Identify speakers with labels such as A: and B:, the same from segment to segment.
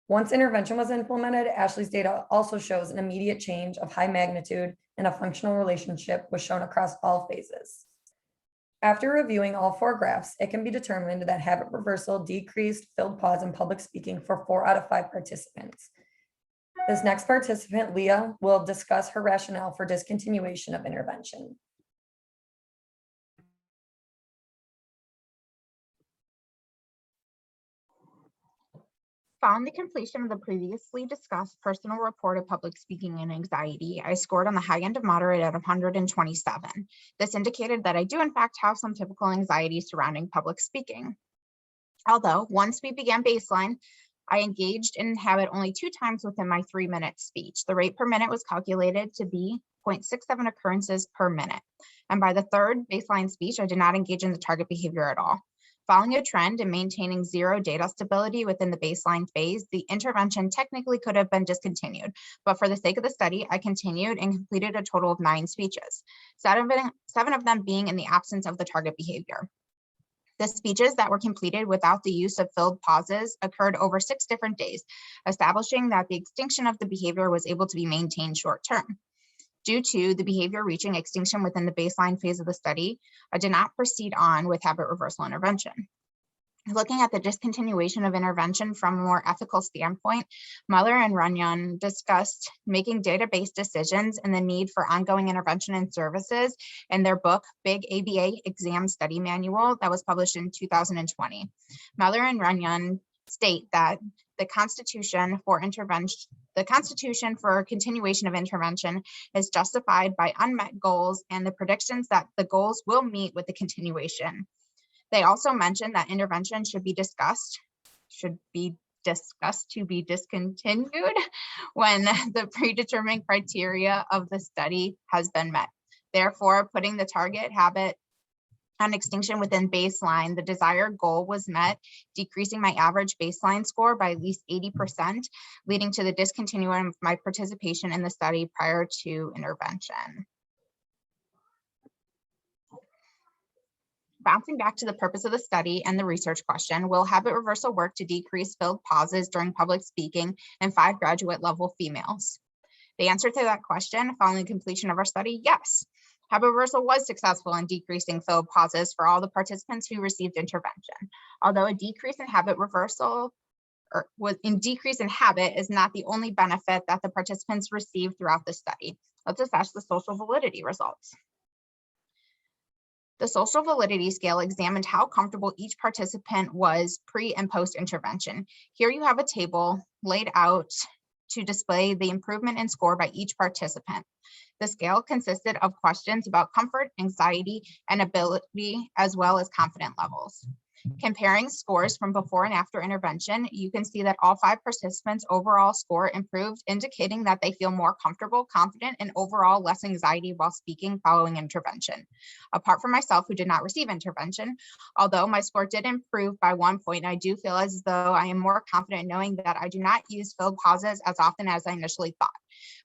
A: Once intervention was implemented, Ashley's data also shows an immediate change of high magnitude and a functional relationship was shown across all phases. After reviewing all 4 graphs, it can be determined that habit reversal decreased filled pause in public speaking for 4 out of 5 participants. This next participant, Leah, will discuss her rationale for discontinuation of intervention.
B: Following the completion of the previously discussed personal report of public speaking and anxiety, I scored on the high end of moderate at 127. This indicated that I do in fact have some typical anxiety surrounding public speaking. Although once we began baseline, I engaged in habit only 2 times within my 3-minute speech. The rate per minute was calculated to be 0.67 occurrences per minute. And by the 3rd baseline speech, I did not engage in the target behavior at all. Following a trend and maintaining 0 data stability within the baseline phase, the intervention technically could have been discontinued, but for the sake of the study, I continued and completed a total of 9 speeches, 7 of them being in the absence of the target behavior. The speeches that were completed without the use of filled pauses occurred over 6 different days, establishing that the extinction of the behavior was able to be maintained short term. Due to the behavior reaching extinction within the baseline phase of the study, I did not proceed on with habit reversal intervention. Looking at the discontinuation of intervention from a more ethical standpoint, Muller and Runyon discussed making data-based decisions and the need for ongoing intervention and services in their book, Big ABA Exam Study Manual, that was published in 2020. Muller and Runyon state that the Constitution for continuation of intervention is justified by unmet goals and the predictions that the goals will meet with the continuation. They also mentioned that intervention should be discussed to be discontinued when the predetermined criteria of the study has been met. Therefore, putting the target habit on extinction within baseline, the desired goal was met, decreasing my average baseline score by at least 80%, leading to the discontinuation of my participation in the study prior to intervention. Bouncing back to the purpose of the study and the research question, will habit reversal work to decrease filled pauses during public speaking in 5 graduate level females? The answer to that question following completion of our study, yes. Habit reversal was successful in decreasing filled pauses for all the participants who received intervention. Although a decrease in habit reversal decrease in habit is not the only benefit that the participants received throughout the study. Let's assess the social validity results. The social validity scale examined how comfortable each participant was pre and post intervention. Here you have a table laid out to display the improvement in score by each participant. The scale consisted of questions about comfort, anxiety, and ability, as well as confidence levels. Comparing scores from before and after intervention, you can see that all 5 participants' overall score improved, indicating that they feel more comfortable, confident, and overall less anxiety while speaking following intervention. Apart from myself, who did not receive intervention, although my score did improve by 1 point, I do feel as though I am more confident knowing that I do not use filled pauses as often as I initially thought.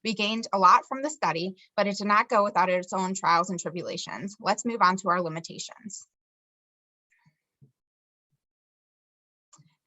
B: We gained a lot from the study, but it did not go without its own trials and tribulations. Let's move on to our limitations.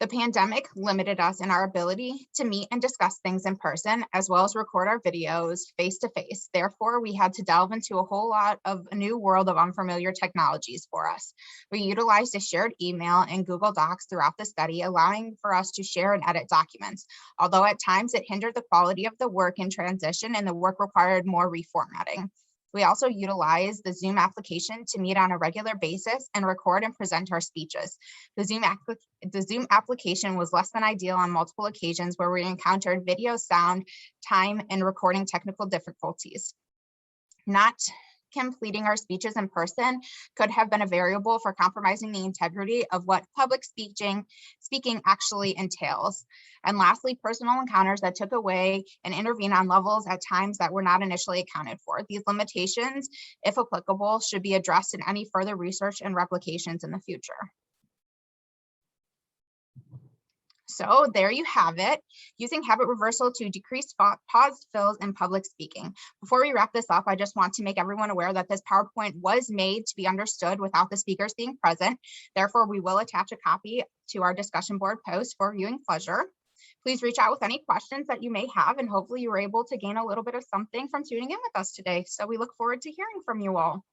B: The pandemic limited us in our ability to meet and discuss things in person, as well as record our videos face-to-face. Therefore, we had to delve into a whole lot of a new world of unfamiliar technologies for us. We utilized a shared email and Google Docs throughout the study, allowing for us to share and edit documents. Although at times it hindered the quality of the work in transition and the work required more reformatting. We also utilize the Zoom application to meet on a regular basis and record and present our speeches. The Zoom application was less than ideal on multiple occasions where we encountered video, sound, time, and recording technical difficulties. Not completing our speeches in person could have been a variable for compromising the integrity of what public speaking actually entails. And lastly, personal encounters that took away and intervene on levels at times that were not initially accounted for. These limitations, if applicable, should be addressed in any further research and replications in the future. So there you have it, using habit reversal to decrease paused fills in public speaking. Before we wrap this up, I just want to make everyone aware that this PowerPoint was made to be understood without the speakers being present. Therefore, we will attach a copy to our discussion board post for viewing pleasure. Please reach out with any questions that you may have, and hopefully you were able to gain a little bit of something from tuning in with us today. So we look forward to hearing from you all.